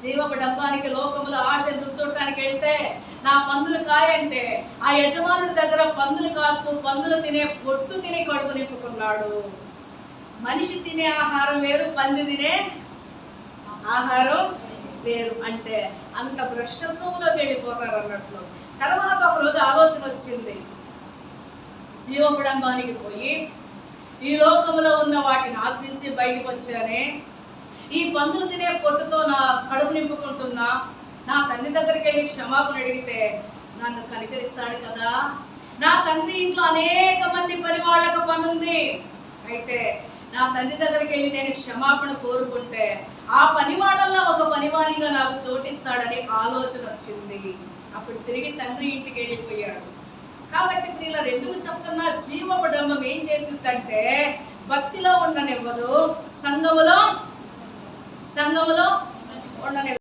జీవపు డంబానికి లోకములో ఆశ చూడటానికి వెళ్తే నా పందులు కాయంటే ఆ యజమానుడి దగ్గర పందులు కాస్తూ పందులు తినే పొట్టు తిని కడుపు నింపుకున్నాడు. మనిషి తినే ఆహారం వేరు, పంది తినే ఆహారం వేరు. అంటే అంత భ్రష్టత్వంలోకి వెళ్ళిపోతారు అన్నట్లు. తర్వాత ఒకరోజు ఆలోచన వచ్చింది, జీవపు డంబానికి పోయి ఈ లోకంలో ఉన్న వాటిని ఆశించి బయటకు వచ్చానే, ఈ పందులు తినే పొట్టుతో నా కడుపు నింపుకుంటున్నా, నా తండ్రి దగ్గరికి వెళ్ళి క్షమాపణ అడిగితే నన్ను కనికరిస్తాడు కదా. నా తండ్రి ఇంట్లో అనేక మంది పని వాళ్ళకు పని ఉంది, అయితే నా తండ్రి దగ్గరికి వెళ్ళి నేను క్షమాపణ కోరుకుంటే ఆ పని వాళ్ళల్లో ఒక పనివానిగా నాకు చోటిస్తాడని ఆలోచన వచ్చింది. అప్పుడు తిరిగి తండ్రి ఇంటికి వెళ్ళిపోయాడు. కాబట్టి ప్రియులారా, ఎందుకు చెప్తున్నా, జీవపు డంబం ఏం చేసిందంటే భక్తిలో ఉండనివ్వదు, సంఘములో ఉండనివ్వదు.